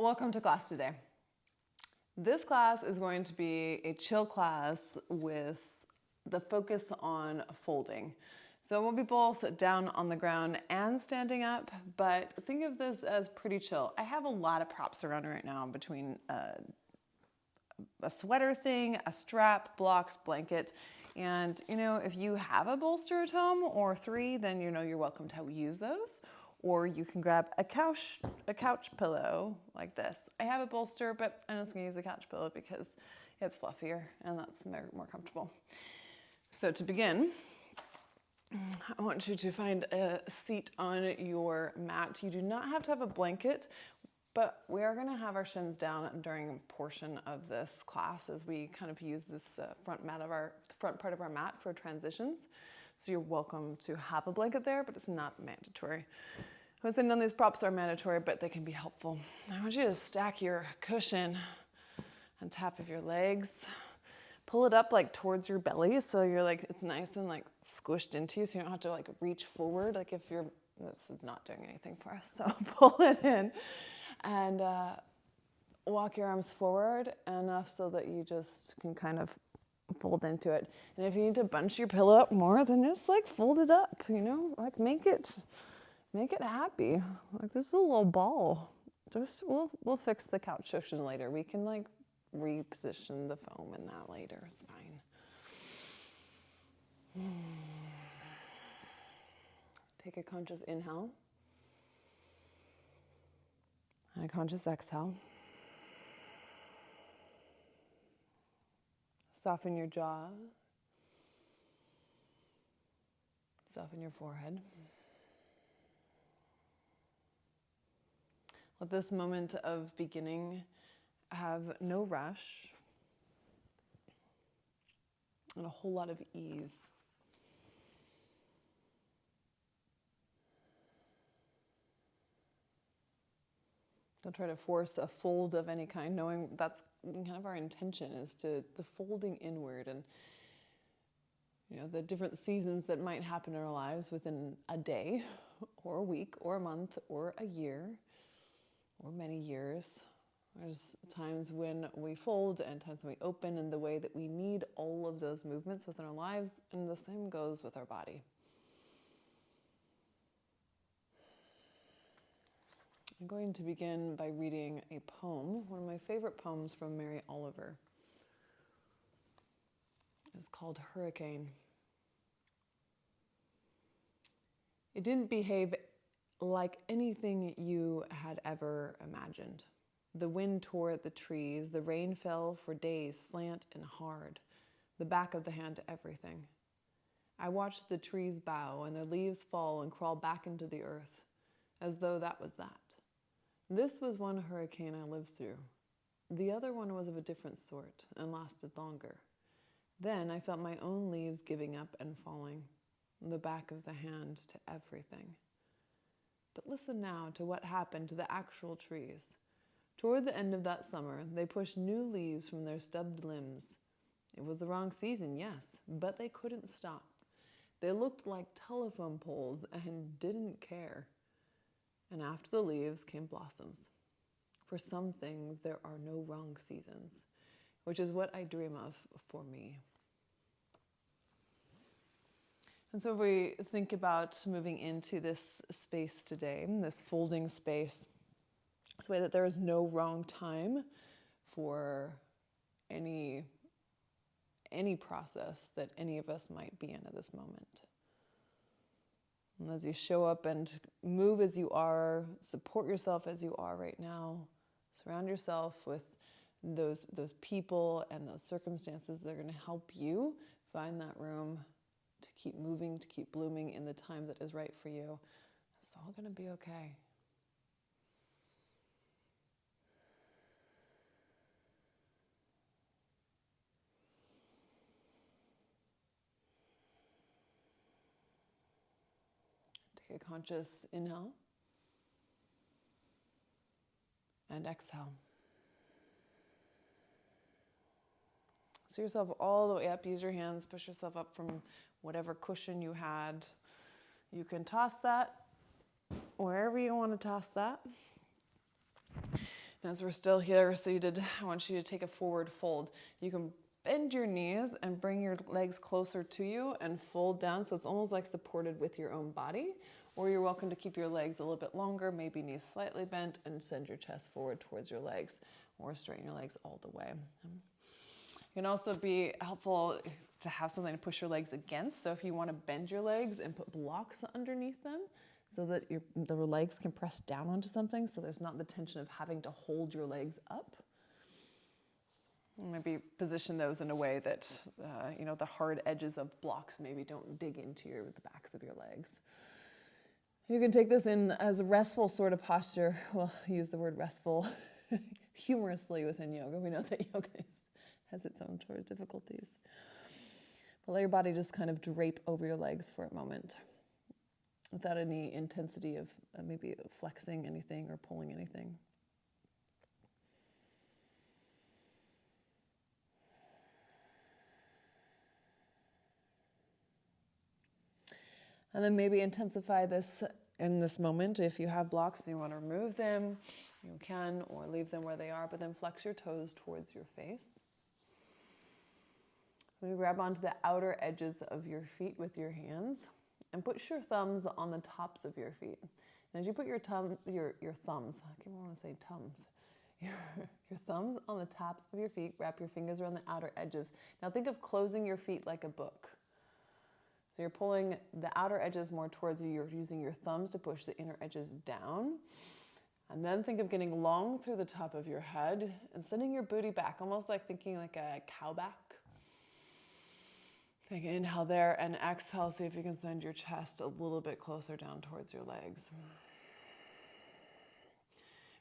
Welcome to class today. This class is going to be a chill class with the focus on folding. So it will be both down on the ground and standing up, but think of this as pretty chill. I have a lot of props around right now between a sweater thing, a strap, blocks, blanket, and if you have a bolster at home or three, then you're welcome to use those. Or you can grab a couch pillow like this. I have a bolster, but I'm just gonna use a couch pillow because it's fluffier and that's more comfortable. So to begin, I want you to find a seat on your mat. You do not have to have a blanket, but we are gonna have our shins down during a portion of this class as we kind of use this front part of our mat for transitions. So you're welcome to have a blanket there, but it's not mandatory. I would say none of these props are mandatory, but they can be helpful. I want you to stack your cushion on top of your legs. Pull it up like towards your belly so you're like, it's nice and like squished into you so you don't have to like reach forward. Like if you're, this is not doing anything for us, so pull it in and walk your arms forward enough so that you just can kind of fold into it. And if you need to bunch your pillow up more, then just like fold it up, like make it happy. Like this is a little ball. Just we'll fix the couch cushion later. We can like reposition the foam in that later. It's fine. Take a conscious inhale and a conscious exhale. Soften your jaw. Soften your forehead. Let this moment of beginning have no rush and a whole lot of ease. Don't try to force a fold of any kind, knowing that's kind of our intention is to the folding inward and the different seasons that might happen in our lives within a day or a week or a month or a year or many years. There's times when we fold and times when we open in the way that we need all of those movements within our lives, and the same goes with our body. I'm going to begin by reading a poem, one of my favorite poems from Mary Oliver. It's called Hurricane. It didn't behave like anything you had ever imagined. The wind tore at the trees, the rain fell for days, slant and hard, the back of the hand to everything. I watched the trees bow and their leaves fall and crawl back into the earth, as though that was that. This was one hurricane I lived through. The other one was of a different sort and lasted longer. Then I felt my own leaves giving up and falling, the back of the hand to everything. But listen now to what happened to the actual trees. Toward the end of that summer, they pushed new leaves from their stubbed limbs. It was the wrong season, yes, but they couldn't stop. They looked like telephone poles and didn't care. And after the leaves came blossoms. For some things, there are no wrong seasons, which is what I dream of for me. And so we think about moving into this space today, this folding space, this way that there is no wrong time for any process that any of us might be in at this moment. And as you show up and move as you are, support yourself as you are right now, surround yourself with those people and those circumstances that are going to help you find that room to keep moving, to keep blooming in the time that is right for you. It's all going to be okay. Take a conscious inhale and exhale. So yourself all the way up. Use your hands, push yourself up from whatever cushion you had. You can toss that wherever you want to toss that. And as we're still here, I want you to take a forward fold. You can bend your knees and bring your legs closer to you and fold down so it's almost like supported with your own body. Or you're welcome to keep your legs a little bit longer, maybe knees slightly bent, and send your chest forward towards your legs, or straighten your legs all the way. It can also be helpful to have something to push your legs against. So if you want to bend your legs and put blocks underneath them so that the legs can press down onto something, so there's not the tension of having to hold your legs up. Maybe position those in a way that, the hard edges of blocks maybe don't dig into the backs of your legs. You can take this in as a restful sort of posture. We'll use the word restful humorously within yoga. We know that yoga has its own sort of difficulties. But let your body just kind of drape over your legs for a moment without any intensity of maybe flexing anything or pulling anything. And then maybe intensify this in this moment. If you have blocks and you want to remove them, you can, or leave them where they are, but then flex your toes towards your face. Maybe grab onto the outer edges of your feet with your hands and put your thumbs on the tops of your feet. And as you put your thumbs, I can't want to say tums, your thumbs on the tops of your feet, wrap your fingers around the outer edges. Now think of closing your feet like a book. So you're pulling the outer edges more towards you. You're using your thumbs to push the inner edges down. And then think of getting long through the top of your head and sending your booty back, almost like thinking like a cow back. Take an inhale there and exhale. See if you can send your chest a little bit closer down towards your legs.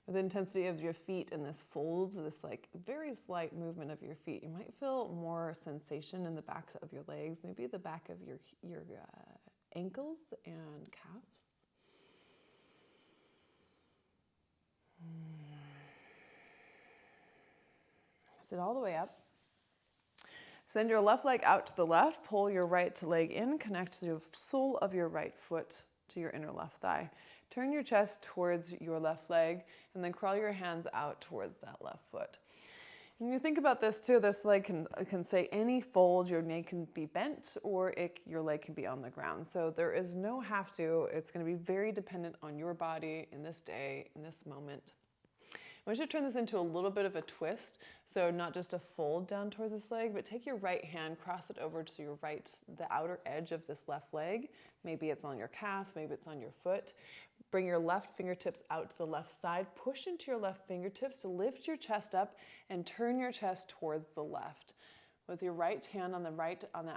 With the intensity of your feet and this folds, this like very slight movement of your feet, you might feel more sensation in the backs of your legs, maybe the back of your ankles and calves. Sit all the way up. Send your left leg out to the left, pull your right leg in, connect the sole of your right foot to your inner left thigh. Turn your chest towards your left leg and then crawl your hands out towards that left foot. And you think about this too, this leg can say any fold, your knee can be bent or your leg can be on the ground. So there is no have to, it's going to be very dependent on your body in this day, in this moment. I want you to turn this into a little bit of a twist. So not just a fold down towards this leg, but take your right hand, cross it over to your right, the outer edge of this left leg. Maybe it's on your calf, maybe it's on your foot. Bring your left fingertips out to the left side. Push into your left fingertips to lift your chest up and turn your chest towards the left. With your right hand on the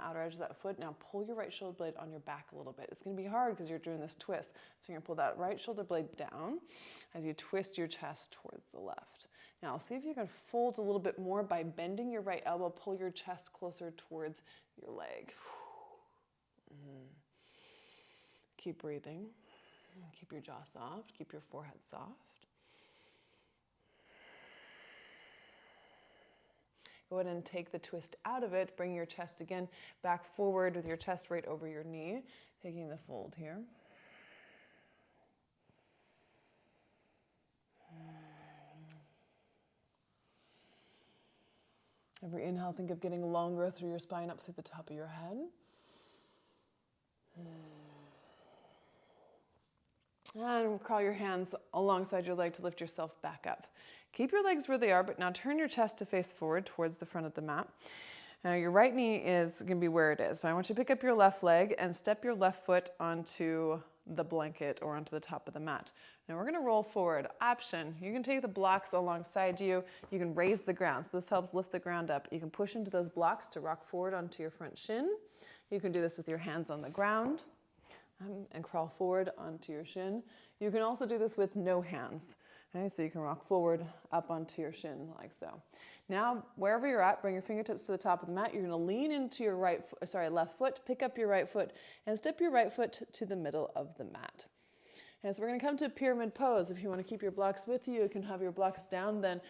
outer edge of that foot, now pull your right shoulder blade on your back a little bit. It's going to be hard because you're doing this twist. So you're going to pull that right shoulder blade down as you twist your chest towards the left. Now see if you can fold a little bit more by bending your right elbow, pull your chest closer towards your leg. Keep breathing. Keep your jaw soft, keep your forehead soft. Go ahead and take the twist out of it. Bring your chest again back forward with your chest right over your knee, taking the fold here. Every inhale, think of getting longer through your spine up through the top of your head. And crawl your hands alongside your leg to lift yourself back up. Keep your legs where they are, but now turn your chest to face forward towards the front of the mat. Now your right knee is going to be where it is, but I want you to pick up your left leg and step your left foot onto the blanket or onto the top of the mat. Now we're going to roll forward. Option, you can take the blocks alongside you. You can raise the ground, so this helps lift the ground up. You can push into those blocks to rock forward onto your front shin. You can do this with your hands on the ground. And crawl forward onto your shin. You can also do this with no hands. Okay, so you can rock forward up onto your shin like so. Now, wherever you're at, bring your fingertips to the top of the mat. You're going to lean into your left foot, pick up your right foot, and step your right foot to the middle of the mat. And so we're going to come to pyramid pose. If you want to keep your blocks with you can have your blocks down then.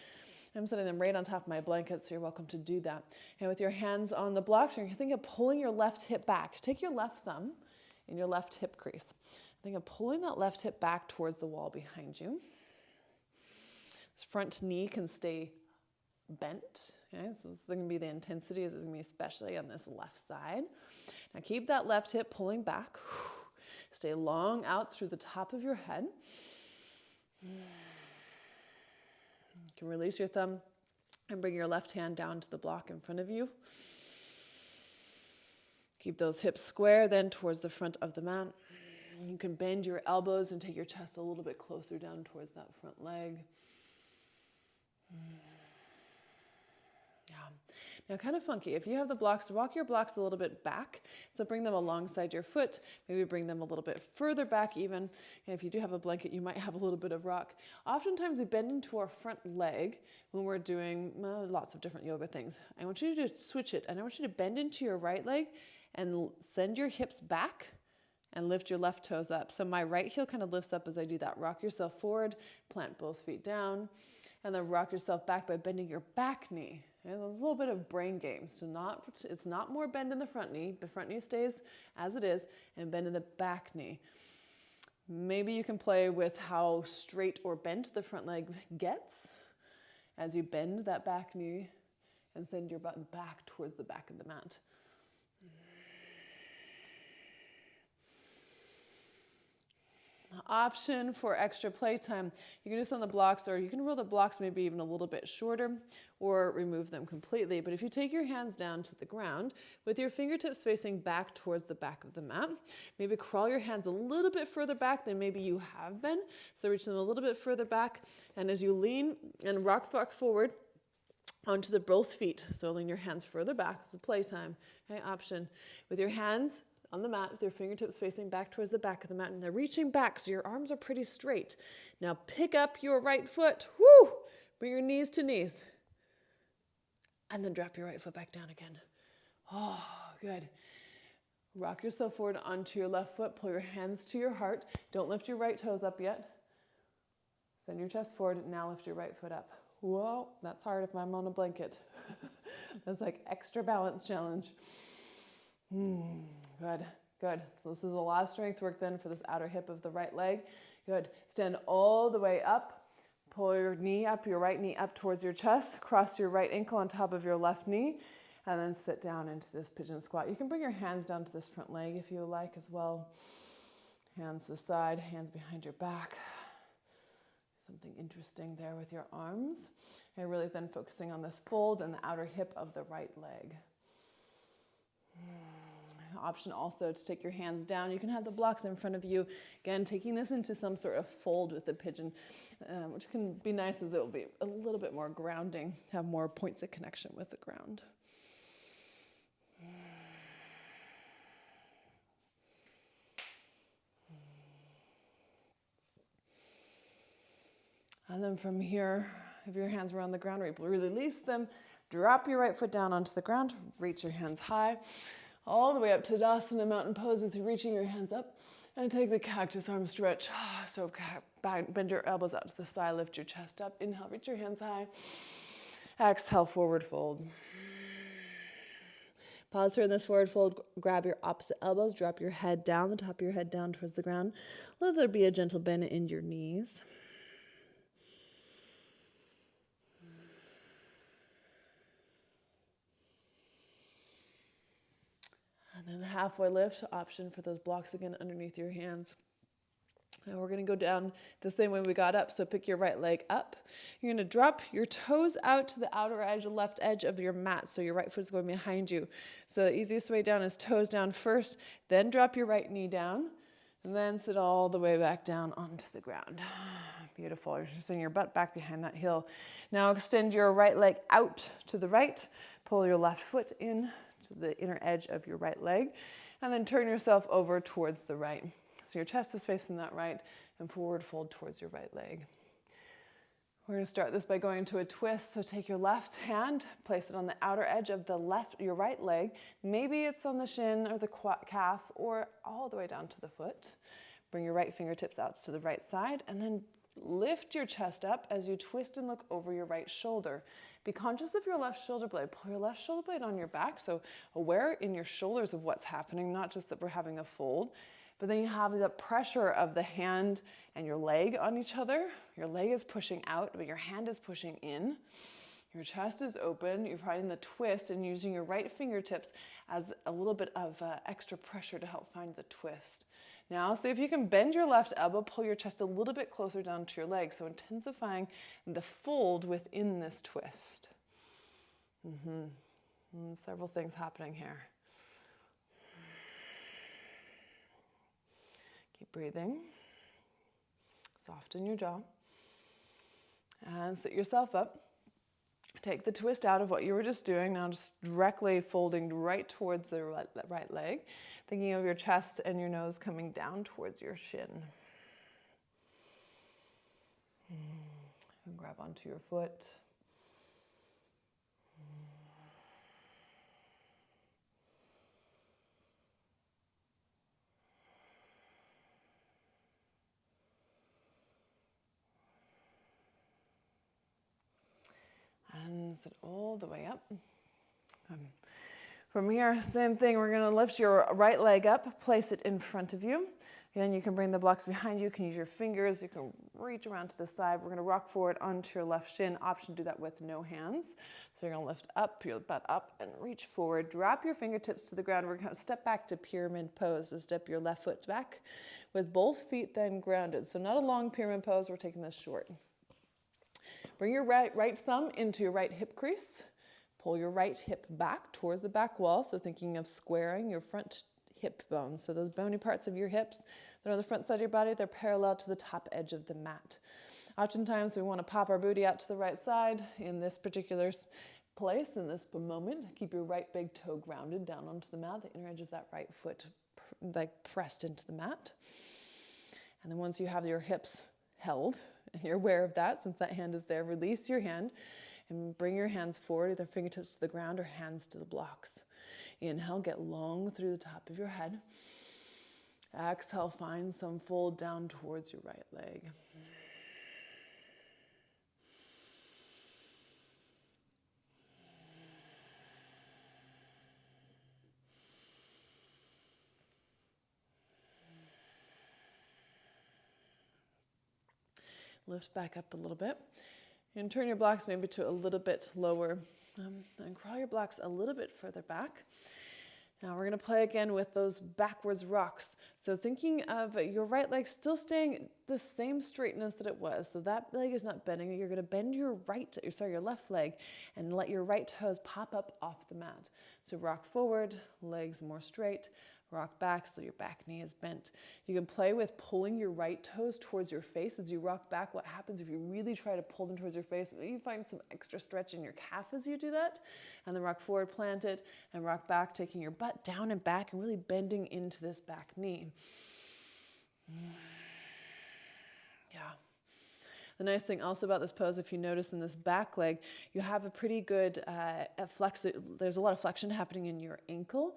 I'm setting them right on top of my blanket, so you're welcome to do that. And with your hands on the blocks, you're going to think of pulling your left hip back. Take your left thumb in your left hip crease. Think of pulling that left hip back towards the wall behind you. front knee can stay bent. Okay, so this is going to be the intensity, is going to be especially on this left side. Now keep that left hip pulling back. Stay long out through the top of your head. You can release your thumb and bring your left hand down to the block in front of you. Keep those hips square then towards the front of the mat. You can bend your elbows and take your chest a little bit closer down towards that front leg. Yeah. Now, kind of funky. If you have the blocks, walk your blocks a little bit back. So bring them alongside your foot. Maybe bring them a little bit further back even. And if you do have a blanket, you might have a little bit of rock. Oftentimes we bend into our front leg when we're doing lots of different yoga things. I want you to switch it. And I want you to bend into your right leg and send your hips back and lift your left toes up. So my right heel kind of lifts up as I do that. Rock yourself forward, plant both feet down, and then rock yourself back by bending your back knee. And there's a little bit of brain games. So it's not more bend in the front knee. The front knee stays as it is, and bend in the back knee. Maybe you can play with how straight or bent the front leg gets as you bend that back knee and send your butt back towards the back of the mat. Option for extra playtime. You can do some of the blocks, or you can roll the blocks maybe even a little bit shorter, or remove them completely. But if you take your hands down to the ground with your fingertips facing back towards the back of the mat, maybe crawl your hands a little bit further back than maybe you have been. So reach them a little bit further back, and as you lean and rock back forward onto the both feet, so lean your hands further back. This is playtime. Okay, option. With your hands on the mat with your fingertips facing back towards the back of the mat, and they're reaching back so your arms are pretty straight. Now pick up your right foot. Woo! Bring your knees to knees. And then drop your right foot back down again. Oh, good. Rock yourself forward onto your left foot. Pull your hands to your heart. Don't lift your right toes up yet. Send your chest forward. Now lift your right foot up. Whoa, that's hard if I'm on a blanket. That's like extra balance challenge. Good, good. So this is a lot of strength work then for this outer hip of the right leg. Good. Stand all the way up. Pull your knee up, your right knee up towards your chest. Cross your right ankle on top of your left knee. And then sit down into this pigeon squat. You can bring your hands down to this front leg if you like as well. Hands to the side, hands behind your back. Something interesting there with your arms. And really then focusing on this fold and the outer hip of the right leg. Option also to take your hands down. You can have the blocks in front of you. Again, taking this into some sort of fold with the pigeon, which can be nice as it will be a little bit more grounding, have more points of connection with the ground. And then from here, if your hands were on the ground, release them. Drop your right foot down onto the ground. Reach your hands high. All the way up to Tadasana mountain pose with you reaching your hands up, and take the cactus arm stretch. So bend your elbows out to the side, lift your chest up. Inhale, reach your hands high. Exhale, forward fold. Pause here in this forward fold. Grab your opposite elbows, drop your head down, the top of your head down towards the ground. Let there be a gentle bend in your knees. And then the halfway lift, option for those blocks again underneath your hands. And we're going to go down the same way we got up. So pick your right leg up. You're going to drop your toes out to the outer edge, the left edge of your mat. So your right foot is going behind you. So the easiest way down is toes down first, then drop your right knee down, and then sit all the way back down onto the ground. Beautiful. You're just sending your butt back behind that heel. Now extend your right leg out to the right. Pull your left foot in to the inner edge of your right leg, and then turn yourself over towards the right. So your chest is facing that right, and forward fold towards your right leg. We're going to start this by going to a twist. So take your left hand, place it on the outer edge of your right leg. Maybe it's on the shin or the calf, or all the way down to the foot. Bring your right fingertips out to the right side, and then lift your chest up as you twist and look over your right shoulder. Be conscious of your left shoulder blade. Pull your left shoulder blade on your back, so aware in your shoulders of what's happening, not just that we're having a fold. But then you have the pressure of the hand and your leg on each other. Your leg is pushing out, but your hand is pushing in. Your chest is open. You're finding the twist and using your right fingertips as a little bit of extra pressure to help find the twist. Now, see if you can bend your left elbow, pull your chest a little bit closer down to your leg. So intensifying the fold within this twist. Several things happening here. Keep breathing. Soften your jaw. And sit yourself up. Take the twist out of what you were just doing. Now just directly folding right towards the right leg. Thinking of your chest and your nose coming down towards your shin. And grab onto your foot. And sit all the way up. From here, same thing, we're gonna lift your right leg up, place it in front of you. Again, you can bring the blocks behind you, you can use your fingers, you can reach around to the side. We're gonna rock forward onto your left shin, option to do that with no hands. So you're gonna lift up, your butt up and reach forward. Drop your fingertips to the ground. We're gonna step back to pyramid pose. So step your left foot back with both feet then grounded. So not a long pyramid pose, we're taking this short. Bring your right thumb into your right hip crease. Pull your right hip back towards the back wall. So thinking of squaring your front hip bones. So those bony parts of your hips that are on the front side of your body, they're parallel to the top edge of the mat. Oftentimes we want to pop our booty out to the right side in this particular place, in this moment. Keep your right big toe grounded down onto the mat, the inner edge of that right foot like pressed into the mat. And then once you have your hips held, and you're aware of that, since that hand is there, release your hand and bring your hands forward, either fingertips to the ground or hands to the blocks. Inhale, get long through the top of your head. Exhale, find some fold down towards your right leg. Lift back up a little bit. And turn your blocks maybe to a little bit lower. And crawl your blocks a little bit further back. Now we're going to play again with those backwards rocks. So thinking of your right leg still staying the same straightness that it was. So that leg is not bending. You're going to bend your left leg and let your right toes pop up off the mat. So rock forward, legs more straight. Rock back so your back knee is bent. You can play with pulling your right toes towards your face as you rock back. What happens if you really try to pull them towards your face? You find some extra stretch in your calf as you do that. And then rock forward, plant it, and rock back, taking your butt down and back and really bending into this back knee. Yeah. The nice thing also about this pose, if you notice in this back leg, you have a pretty good there's a lot of flexion happening in your ankle,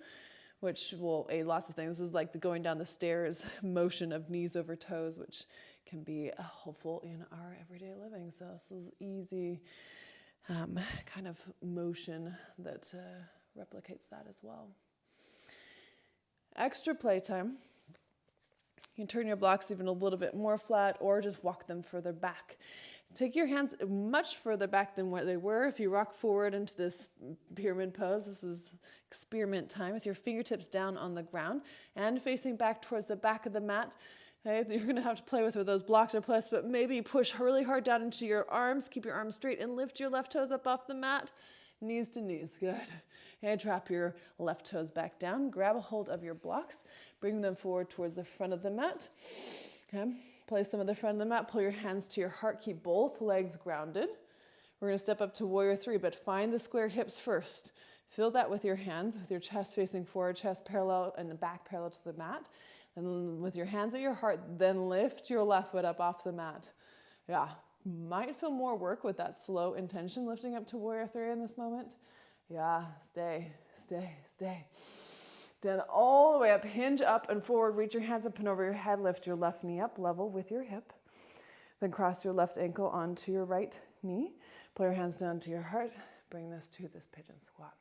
which will aid lots of things. This is like the going down the stairs motion of knees over toes, which can be helpful in our everyday living. So this is easy kind of motion that replicates that as well. Extra playtime. You can turn your blocks even a little bit more flat or just walk them further back. Take your hands much further back than where they were. If you rock forward into this pyramid pose, this is experiment time with your fingertips down on the ground and facing back towards the back of the mat. Okay, you're going to have to play with where those blocks are placed, but maybe push really hard down into your arms. Keep your arms straight and lift your left toes up off the mat. Knees to knees, good. And drop your left toes back down. Grab a hold of your blocks. Bring them forward towards the front of the mat. Okay. Place them at the front of the mat. Pull your hands to your heart. Keep both legs grounded. We're going to step up to Warrior 3, but find the square hips first. Feel that with your hands, with your chest facing forward, chest parallel and the back parallel to the mat. And with your hands at your heart, then lift your left foot up off the mat. Yeah, might feel more work with that slow intention lifting up to Warrior 3 in this moment. Yeah, stay, stay, stay. Stand all the way up, hinge up and forward, reach your hands up and over your head, lift your left knee up level with your hip. Then cross your left ankle onto your right knee. Pull your hands down to your heart. Bring this to this pigeon squat.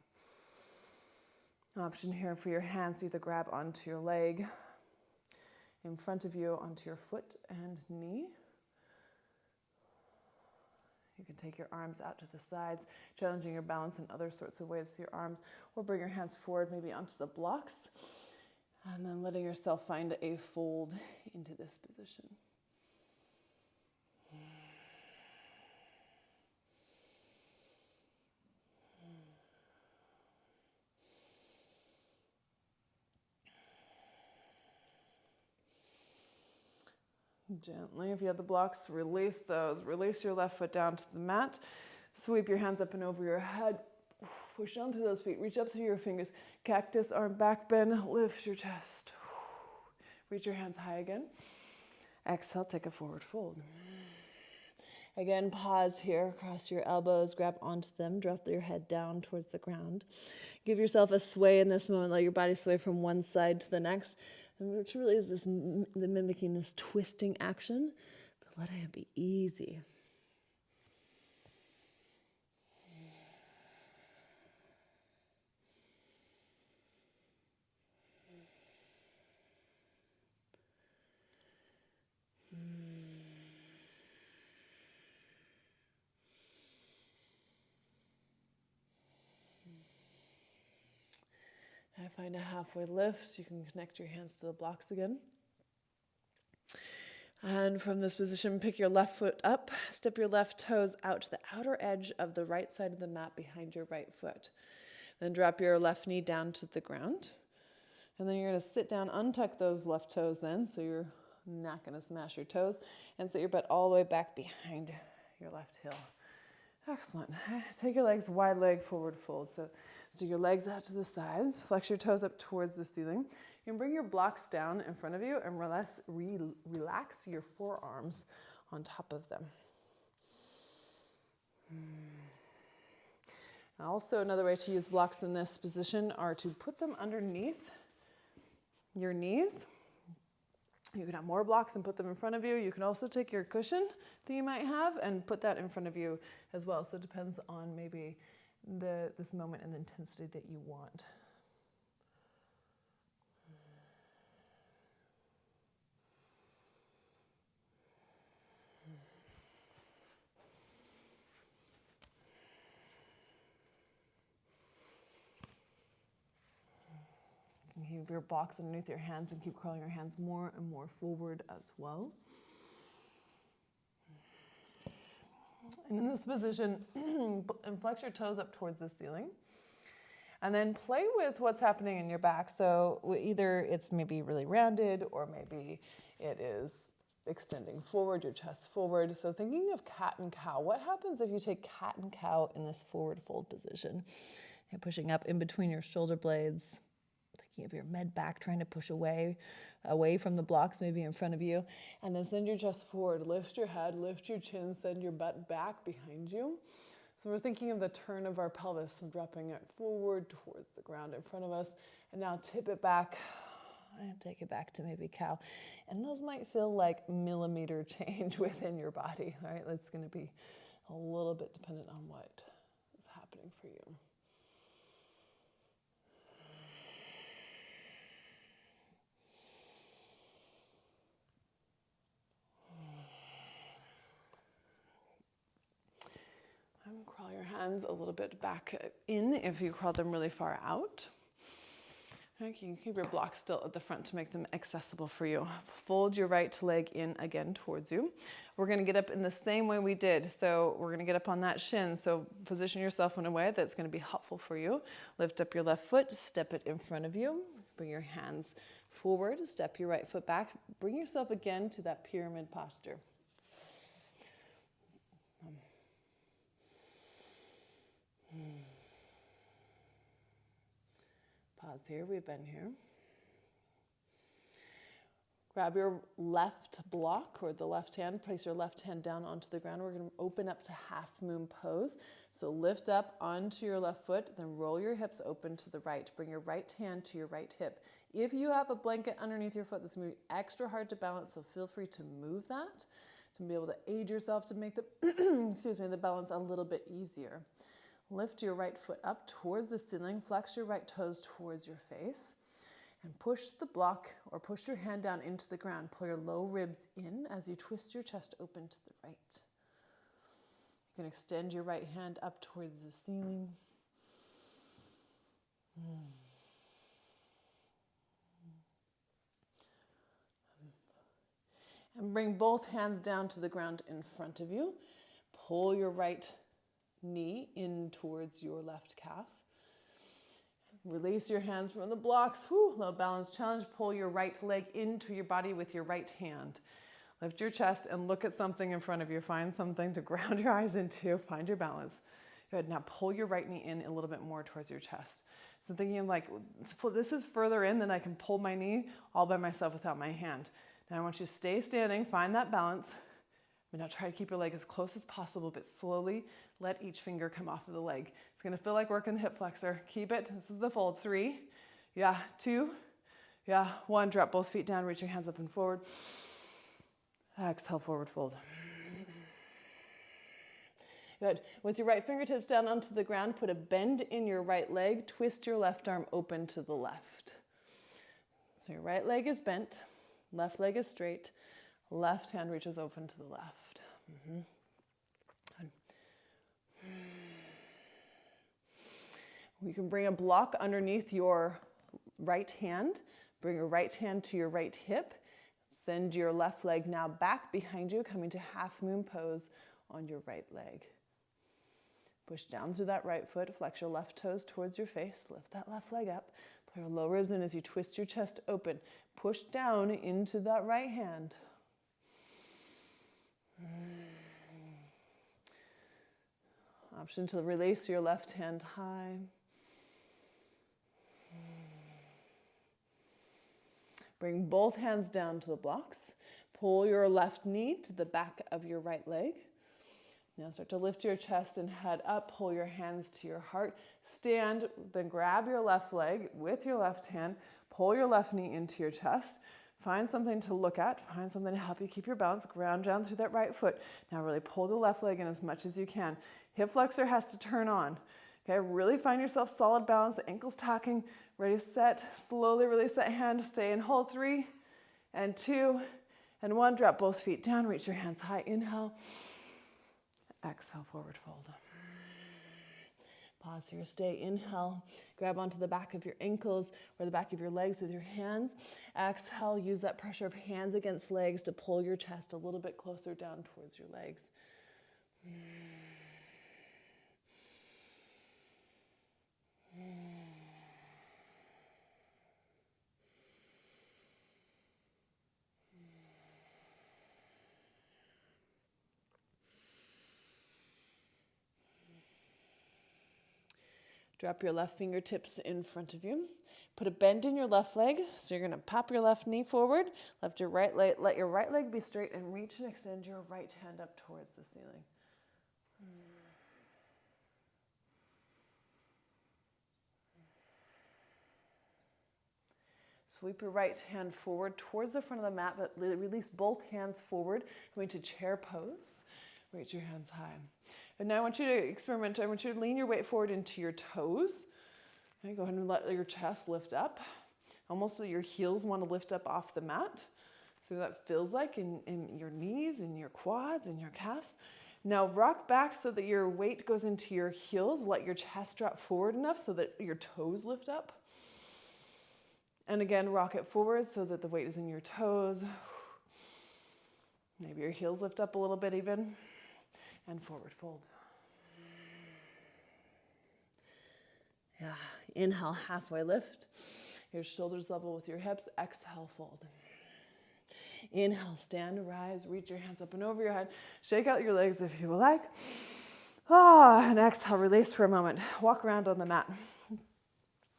Option here for your hands to either grab onto your leg in front of you onto your foot and knee. You can take your arms out to the sides, challenging your balance in other sorts of ways with your arms, or bring your hands forward, maybe onto the blocks, and then letting yourself find a fold into this position. Gently, if you have the blocks, release those. Release your left foot down to the mat. Sweep your hands up and over your head. Push onto those feet. Reach up through your fingers. Cactus, arm back bend. Lift your chest. Reach your hands high again. Exhale, take a forward fold. Again, pause here. Cross your elbows. Grab onto them. Drop your head down towards the ground. Give yourself a sway in this moment. Let your body sway from one side to the next. Which really is this mimicking this twisting action, but let it be easy. Find a halfway lift. You can connect your hands to the blocks again. And from this position, pick your left foot up. Step your left toes out to the outer edge of the right side of the mat behind your right foot. Then drop your left knee down to the ground. And then you're going to sit down, untuck those left toes then, so you're not going to smash your toes, and sit your butt all the way back behind your left heel. Excellent. Take your legs, wide leg forward fold. So your legs out to the sides, flex your toes up towards the ceiling. You can bring your blocks down in front of you and relax your forearms on top of them. Also, another way to use blocks in this position are to put them underneath your knees. You can have more blocks and put them in front of you. You can also take your cushion that you might have and put that in front of you as well. So it depends on maybe this moment and the intensity that you want. You can keep your blocks underneath your hands and keep curling your hands more and more forward as well. And in this position, flex your toes up towards the ceiling. And then play with what's happening in your back. So either it's maybe really rounded or maybe it is extending forward, your chest forward. So thinking of cat and cow, what happens if you take cat and cow in this forward fold position? And pushing up in between your shoulder blades, thinking of your mid back, trying to push away from the blocks, maybe in front of you. And then send your chest forward, lift your head, lift your chin, send your butt back behind you. So we're thinking of the turn of our pelvis, so dropping it forward towards the ground in front of us. And now tip it back and take it back to maybe cow. And those might feel like millimeter change within your body, right? It's going to be a little bit dependent on what is happening for you. And crawl your hands a little bit back in if you crawl them really far out. You can keep your blocks still at the front to make them accessible for you. Fold your right leg in again towards you. We're going to get up in the same way we did. So we're going to get up on that shin. So position yourself in a way that's going to be helpful for you. Lift up your left foot, step it in front of you. Bring your hands forward, step your right foot back. Bring yourself again to that pyramid posture. Pause here, we've been here. Grab your left block or the left hand, place your left hand down onto the ground. We're going to open up to half moon pose. So lift up onto your left foot, then roll your hips open to the right. Bring your right hand to your right hip. If you have a blanket underneath your foot, this is going to be extra hard to balance, so feel free to move that to be able to aid yourself to make the, the balance a little bit easier. Lift your right foot up towards the ceiling, flex your right toes towards your face. And push the block or push your hand down into the ground. Pull your low ribs in as you twist your chest open to the right. You can extend your right hand up towards the ceiling. And bring both hands down to the ground in front of you. Pull your right knee in towards your left calf. Release your hands from the blocks. Low balance challenge. Pull your right leg into your body with your right hand. Lift your chest and look at something in front of you. Find something to ground your eyes into. Find your balance. Good. Now pull your right knee in a little bit more towards your chest. So thinking like, this is further in than I can pull my knee all by myself without my hand. Now I want you to stay standing. Find that balance. But now try to keep your leg as close as possible, but slowly let each finger come off of the leg. It's gonna feel like working the hip flexor. Keep it. This is the fold. 3, 2, 1. Drop both feet down. Reach your hands up and forward. Exhale, forward fold. Good. With your right fingertips down onto the ground, put a bend in your right leg. Twist your left arm open to the left. So your right leg is bent, left leg is straight, left hand reaches open to the left. You can bring a block underneath your right hand. Bring your right hand to your right hip. Send your left leg now back behind you, coming to half moon pose on your right leg. Push down through that right foot. Flex your left toes towards your face. Lift that left leg up. Pull your low ribs in as you twist your chest open. Push down into that right hand. Option to release your left hand high. Bring both hands down to the blocks. Pull your left knee to the back of your right leg. Now start to lift your chest and head up. Pull your hands to your heart. Stand, then grab your left leg with your left hand. Pull your left knee into your chest. Find something to look at. Find something to help you keep your balance. Ground down through that right foot. Now really pull the left leg in as much as you can. Hip flexor has to turn on. Okay, really find yourself solid balance. The ankles tucking. Ready, set. Slowly release that hand. Stay and hold. 3 and 2 and 1. Drop both feet down. Reach your hands high. Inhale. Exhale, forward fold. Pause here, stay. Inhale, grab onto the back of your ankles or the back of your legs with your hands. Exhale, use that pressure of hands against legs to pull your chest a little bit closer down towards your legs. Drop your left fingertips in front of you. Put a bend in your left leg. So you're going to pop your left knee forward, lift your right leg, let your right leg be straight, and reach and extend your right hand up towards the ceiling. Sweep your right hand forward towards the front of the mat, but release both hands forward. Going to chair pose. Reach your hands high. And now I want you to experiment. I want you to lean your weight forward into your toes. Okay, go ahead and let your chest lift up. Almost so your heels want to lift up off the mat. See what that feels like in your knees, in your quads, in your calves. Now rock back so that your weight goes into your heels. Let your chest drop forward enough so that your toes lift up. And again, rock it forward so that the weight is in your toes. Maybe your heels lift up a little bit even. And forward fold. Yeah. Inhale, halfway lift. Your shoulders level with your hips. Exhale, fold. Inhale, stand, rise, reach your hands up and over your head. Shake out your legs if you like. And exhale, release for a moment. Walk around on the mat.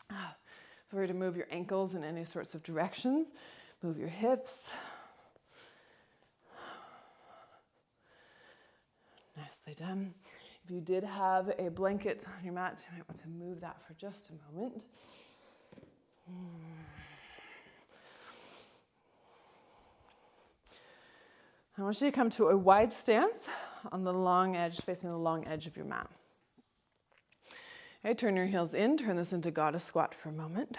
Feel free to move your ankles in any sorts of directions. Move your hips. Nicely done. If you did have a blanket on your mat, you might want to move that for just a moment. I want you to come to a wide stance on the long edge, facing the long edge of your mat. Okay, turn your heels in, turn this into goddess squat for a moment.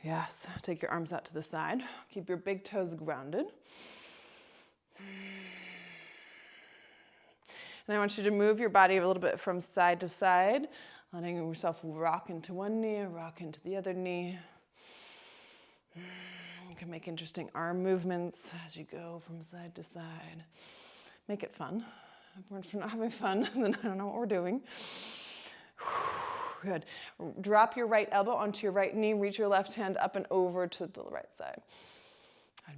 Yes, take your arms out to the side. Keep your big toes grounded. And I want you to move your body a little bit from side to side, letting yourself rock into one knee, rock into the other knee. You can make interesting arm movements as you go from side to side. Make it fun. If we're not having fun, then I don't know what we're doing. Good. Drop your right elbow onto your right knee. Reach your left hand up and over to the right side. Good.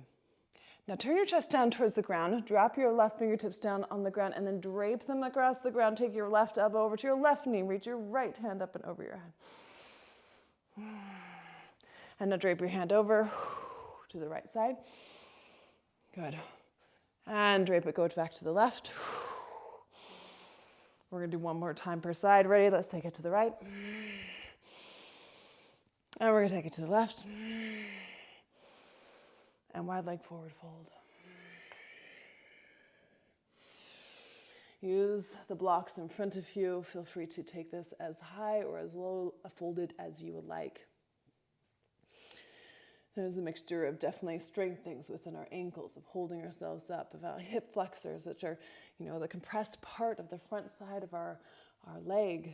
Now turn your chest down towards the ground. Drop your left fingertips down on the ground and then drape them across the ground. Take your left elbow over to your left knee. Reach your right hand up and over your head. And now drape your hand over to the right side. Good. And drape it, go back to the left. We're going to do one more time per side. Ready? Let's take it to the right. And we're going to take it to the left. And wide leg forward fold. Use the blocks in front of you. Feel free to take this as high or as low folded as you would like. There's a mixture of definitely strength things within our ankles, of holding ourselves up, of our hip flexors, which are, the compressed part of the front side of our leg,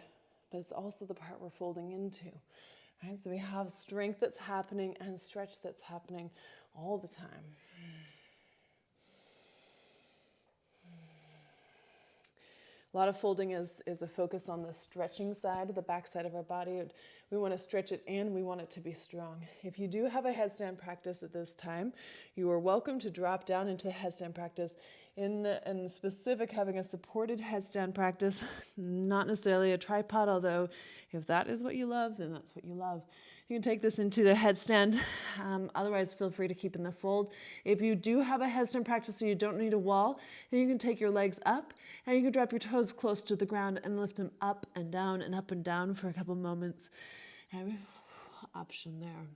but it's also the part we're folding into, right? So we have strength that's happening and stretch that's happening all the time. A lot of folding is a focus on the stretching side, the back side of our body. We want to stretch it and we want it to be strong. If you do have a headstand practice at this time, you are welcome to drop down into headstand practice. In specific, having a supported headstand practice, not necessarily a tripod, although if that is what you love, then that's what you love. You can take this into the headstand. Otherwise, feel free to keep in the fold. If you do have a headstand practice so you don't need a wall, then you can take your legs up and you can drop your toes close to the ground and lift them up and down for a couple moments. And option there.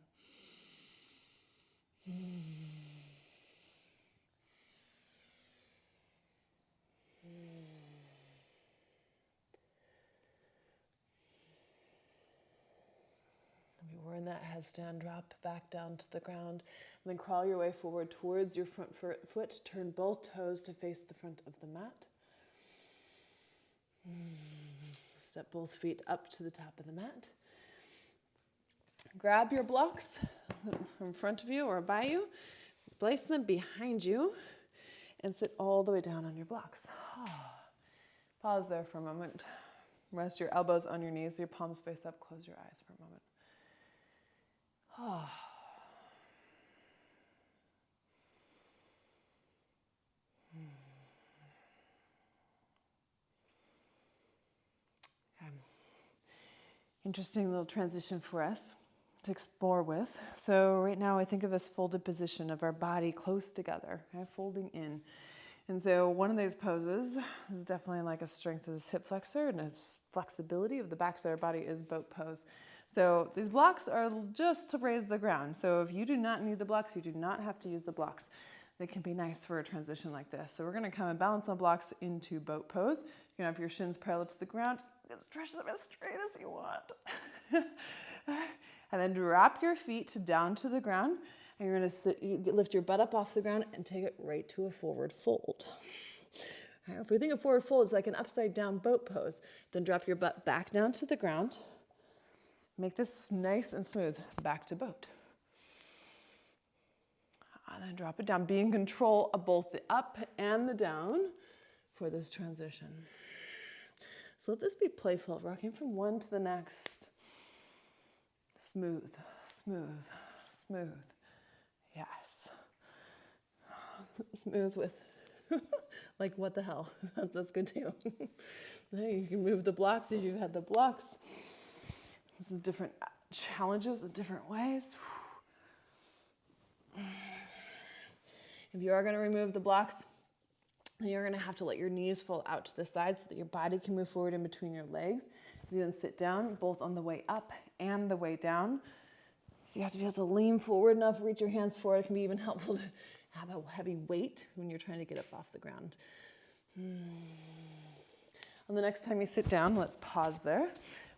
We're in that headstand, drop back down to the ground, and then crawl your way forward towards your front foot. Turn both toes to face the front of the mat. Step both feet up to the top of the mat. Grab your blocks in front of you or by you, place them behind you, and sit all the way down on your blocks. Pause there for a moment. Rest your elbows on your knees, your palms face up, close your eyes for a moment. Interesting little transition for us to explore with. So right now I think of this folded position of our body close together, okay, folding in. And so one of these poses is definitely like a strength of this hip flexor, and its flexibility of the backside of our body is boat pose. So these blocks are just to raise the ground. So if you do not need the blocks, you do not have to use the blocks. They can be nice for a transition like this. So we're going to come and balance the blocks into boat pose. You can have your shins parallel to the ground. You can stretch them as straight as you want. And then drop your feet down to the ground. And you're going to lift your butt up off the ground and take it right to a forward fold. Right, if we think of forward fold, it's like an upside down boat pose. Then drop your butt back down to the ground. Make this nice and smooth, back to boat. And then drop it down. Be in control of both the up and the down for this transition. So let this be playful, rocking from one to the next. Smooth, smooth, smooth. Yes. Smooth with, like, what the hell? That's good too. You can move the blocks if you've had the blocks. This is different challenges in different ways. If you are going to remove the blocks, then you're going to have to let your knees fall out to the side so that your body can move forward in between your legs. So you then sit down, both on the way up and the way down. So you have to be able to lean forward enough, reach your hands forward. It can be even helpful to have a heavy weight when you're trying to get up off the ground. And the next time you sit down, let's pause there.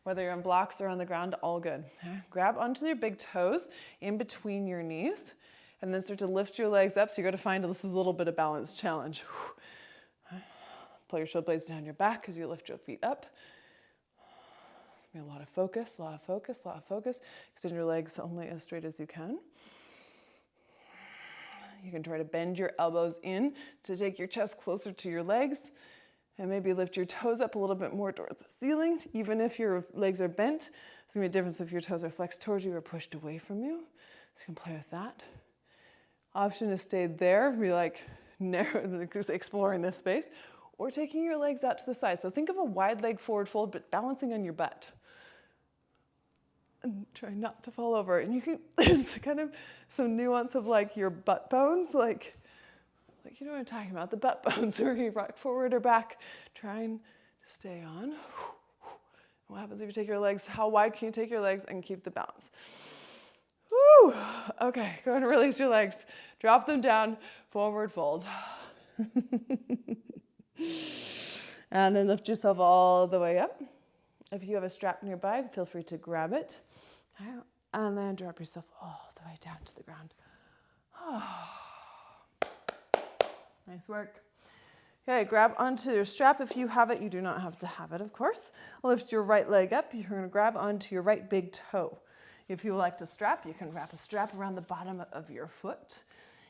Whether you're on blocks or on the ground, all good. Okay? Grab onto your big toes in between your knees, and then start to lift your legs up. So you're going to find this is a little bit of balance challenge. Pull your shoulder blades down your back as you lift your feet up. A lot of focus, a lot of focus, a lot of focus. Extend your legs only as straight as you can. You can try to bend your elbows in to take your chest closer to your legs, and maybe lift your toes up a little bit more towards the ceiling. Even if your legs are bent, it's gonna be a difference if your toes are flexed towards you or pushed away from you. So you can play with that. Option is stay there, be like narrow, exploring this space, or taking your legs out to the side. So think of a wide leg forward fold, but balancing on your butt. And try not to fall over. And you can, there's kind of some nuance of like your butt bones, like you know what I'm talking about, the butt bones where you rock forward or back, trying to stay on. What happens if you take your legs, how wide can you take your legs and keep the balance? Woo! Okay, go ahead and release your legs. Drop them down, forward fold. And then lift yourself all the way up. If you have a strap nearby, feel free to grab it. Okay. And then drop yourself all the way down to the ground. Nice work. Okay, grab onto your strap if you have it. You do not have to have it, of course. Lift your right leg up. You're going to grab onto your right big toe. If you would like to strap, you can wrap a strap around the bottom of your foot.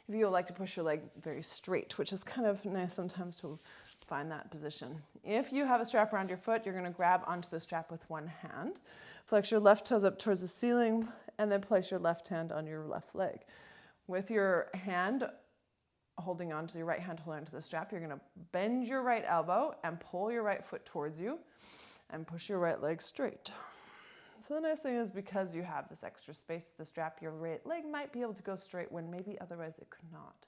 If you would like to push your leg very straight, which is kind of nice sometimes to find that position. If you have a strap around your foot, you're going to grab onto the strap with one hand. Flex your left toes up towards the ceiling, and then place your left hand on your left leg. With your hand holding on to your right hand, holding onto the strap, you're going to bend your right elbow and pull your right foot towards you and push your right leg straight. So the nice thing is, because you have this extra space at the strap, your right leg might be able to go straight when maybe otherwise it could not.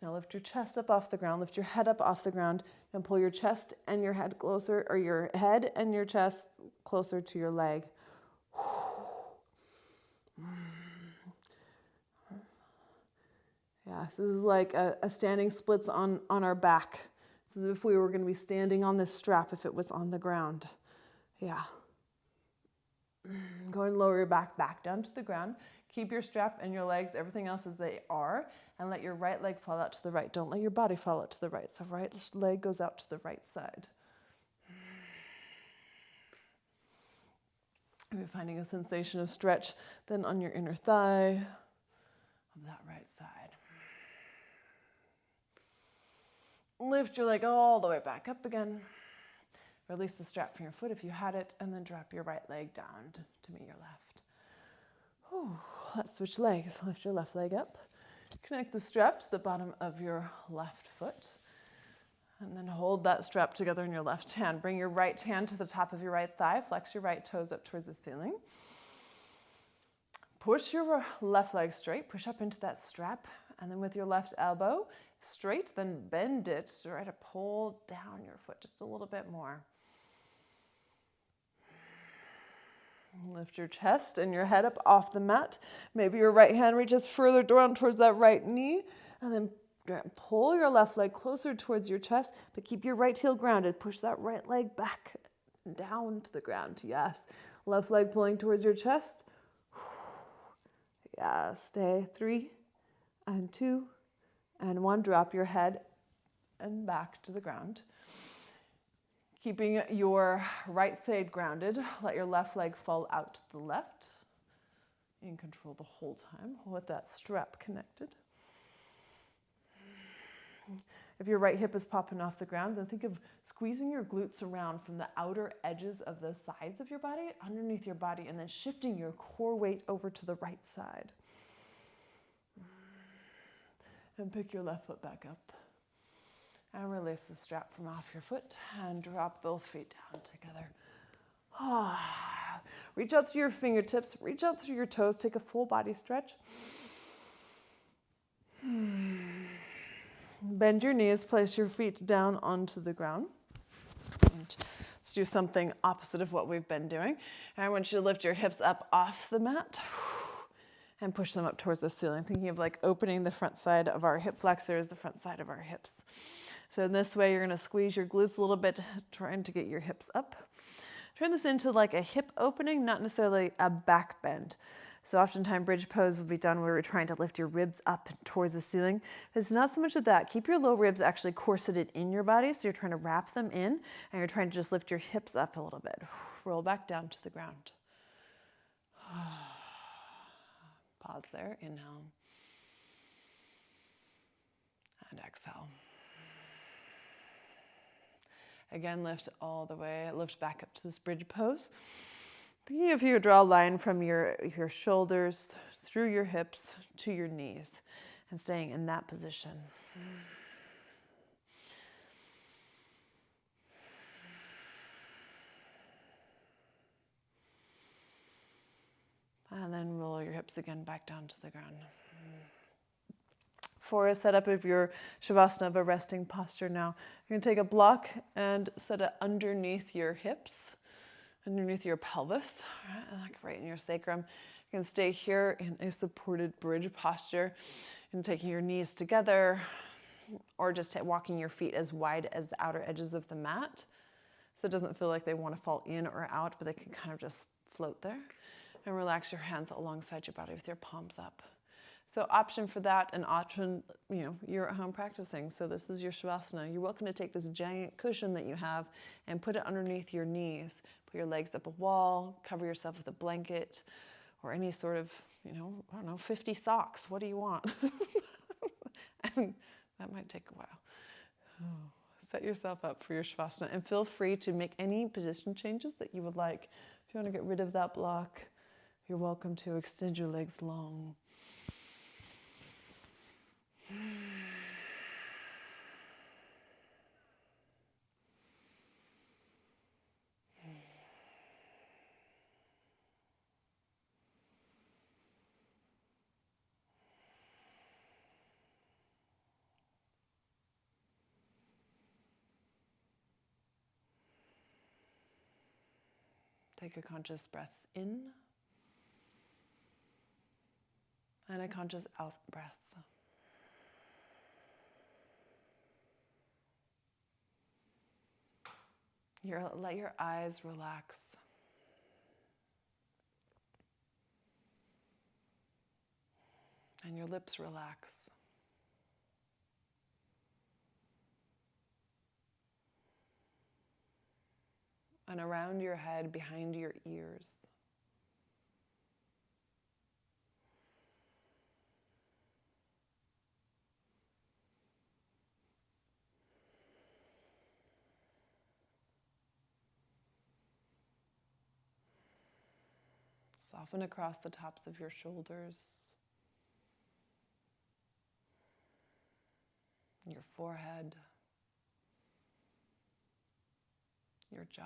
Now lift your chest up off the ground, lift your head up off the ground, and pull your chest and your head closer, or your head and your chest closer to your leg. Yeah, so this is like a standing splits on our back. This is if we were going to be standing on this strap if it was on the ground. Yeah. Go ahead and lower your back down to the ground. Keep your strap and your legs, everything else as they are, and let your right leg fall out to the right. Don't let your body fall out to the right. So right leg goes out to the right side. You're finding a sensation of stretch then on your inner thigh of that right side. Lift your leg all the way back up again. Release the strap from your foot if you had it, and then drop your right leg down to meet your left. Whew. Let's switch legs. Lift your left leg up. Connect the strap to the bottom of your left foot. And then hold that strap together in your left hand. Bring your right hand to the top of your right thigh. Flex your right toes up towards the ceiling. Push your left leg straight. Push up into that strap. And then with your left elbow straight, then bend it. Try to pull down your foot just a little bit more. Lift your chest and your head up off the mat. Maybe your right hand reaches further down towards that right knee. And then pull your left leg closer towards your chest, but keep your right heel grounded. Push that right leg back down to the ground. Yes. Left leg pulling towards your chest. Yeah, stay. 3 and 2 and 1. Drop your head and back to the ground. Keeping your right side grounded, let your left leg fall out to the left. In control the whole time with that strap connected. If your right hip is popping off the ground, then think of squeezing your glutes around from the outer edges of the sides of your body, underneath your body, and then shifting your core weight over to the right side. And pick your left foot back up. And release the strap from off your foot and drop both feet down together. Reach out through your fingertips, reach out through your toes, take a full body stretch. Bend your knees, place your feet down onto the ground. Let's do something opposite of what we've been doing. And I want you to lift your hips up off the mat and push them up towards the ceiling, thinking of like opening the front side of our hip flexors, the front side of our hips. So in this way, you're going to squeeze your glutes a little bit, trying to get your hips up. Turn this into like a hip opening, not necessarily a back bend. So oftentimes bridge pose will be done where we're trying to lift your ribs up towards the ceiling. It's not so much of that. Keep your low ribs actually corseted in your body. So you're trying to wrap them in and you're trying to just lift your hips up a little bit. Roll back down to the ground. Pause there, inhale. And exhale. Again, lift all the way, lift back up to this bridge pose. Thinking if you could draw a line from your shoulders through your hips to your knees and staying in that position. And then roll your hips again back down to the ground. For a setup of your shavasana, of a resting posture now, you're going to take a block and set it underneath your hips, underneath your pelvis, like right in your sacrum. You can stay here in a supported bridge posture and taking your knees together or just walking your feet as wide as the outer edges of the mat. So it doesn't feel like they want to fall in or out, but they can kind of just float there. And relax your hands alongside your body with your palms up. So option for that, and option, you're at home practicing. So this is your shavasana. You're welcome to take this giant cushion that you have and put it underneath your knees. Put your legs up a wall, cover yourself with a blanket or any sort of, 50 socks. What do you want? And that might take a while. Set yourself up for your shavasana and feel free to make any position changes that you would like. If you want to get rid of that block, you're welcome to extend your legs long. Take a conscious breath in and a conscious out breath. Let your eyes relax. And your lips relax. And around your head, behind your ears. Soften across the tops of your shoulders, your forehead, your jaw.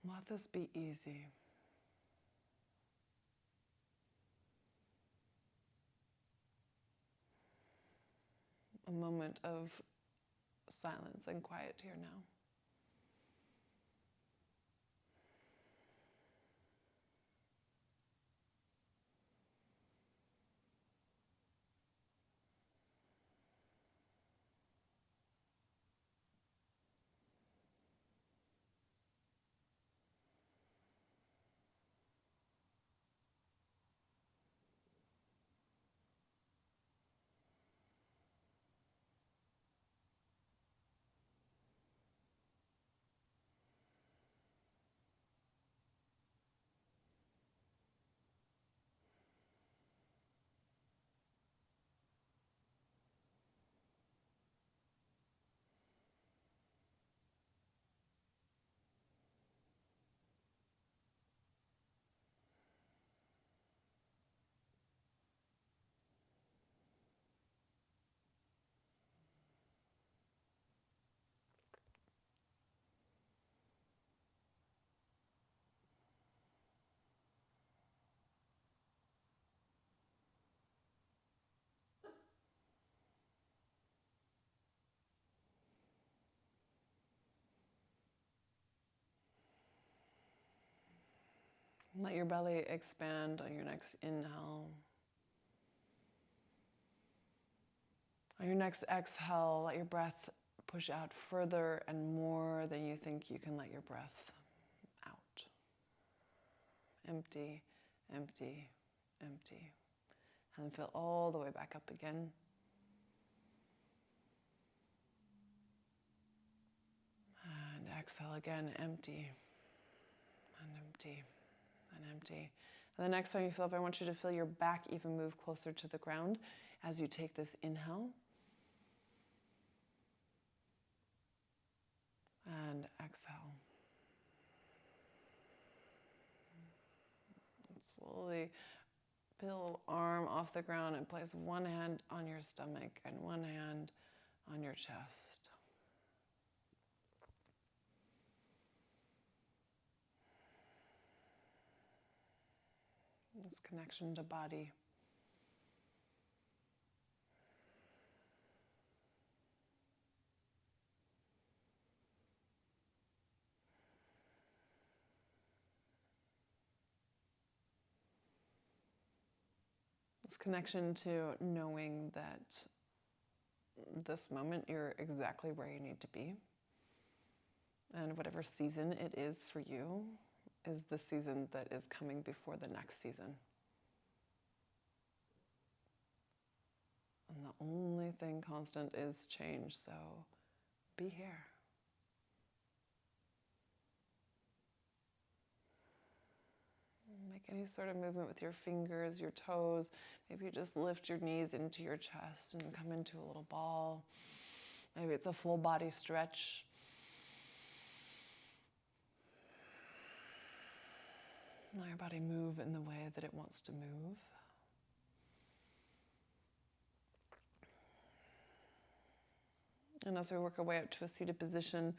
Let this be easy. A moment of silence and quiet here now. Let your belly expand on your next inhale. On your next exhale, let your breath push out further and more than you think you can let your breath out. Empty, empty, empty. And then fill all the way back up again. And exhale again, empty, and empty, and empty. And the next time you fill up, I want you to feel your back even move closer to the ground as you take this inhale. And exhale. And slowly peel arm off the ground and place one hand on your stomach and one hand on your chest. This connection to body. This connection to knowing that this moment you're exactly where you need to be. And whatever season it is for you is the season that is coming before the next season. And the only thing constant is change, so be here. Make any sort of movement with your fingers, your toes. Maybe you just lift your knees into your chest and come into a little ball. Maybe it's a full body stretch. Let your body move in the way that it wants to move. And as we work our way up to a seated position,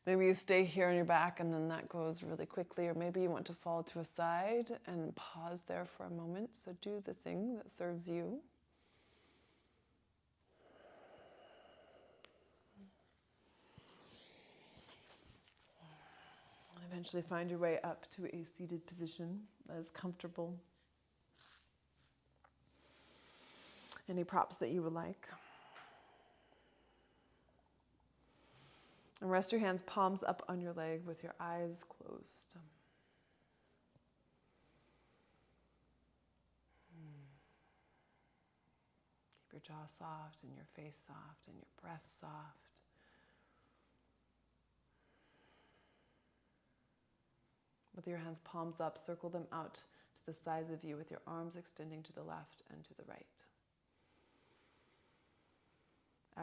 maybe you stay here on your back and then that goes really quickly, or maybe you want to fall to a side and pause there for a moment. So do the thing that serves you. And eventually find your way up to a seated position that is comfortable. Any props that you would like. And rest your hands palms up on your leg with your eyes closed. Keep your jaw soft and your face soft and your breath soft. With your hands palms up, circle them out to the sides of you with your arms extending to the left and to the right.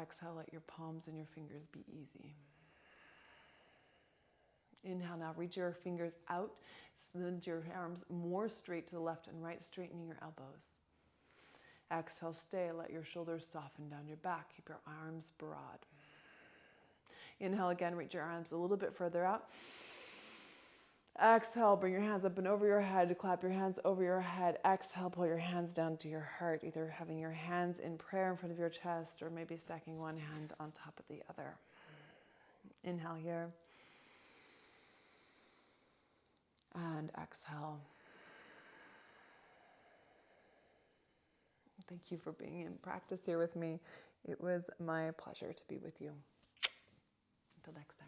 Exhale, let your palms and your fingers be easy. Inhale now, reach your fingers out, send your arms more straight to the left and right, straightening your elbows. Exhale, stay, let your shoulders soften down your back, keep your arms broad. Inhale again, reach your arms a little bit further out. Exhale, bring your hands up and over your head, clap your hands over your head. Exhale, pull your hands down to your heart, either having your hands in prayer in front of your chest or maybe stacking one hand on top of the other. Inhale here. And exhale. Thank you for being in practice here with me. It was my pleasure to be with you. Until next time.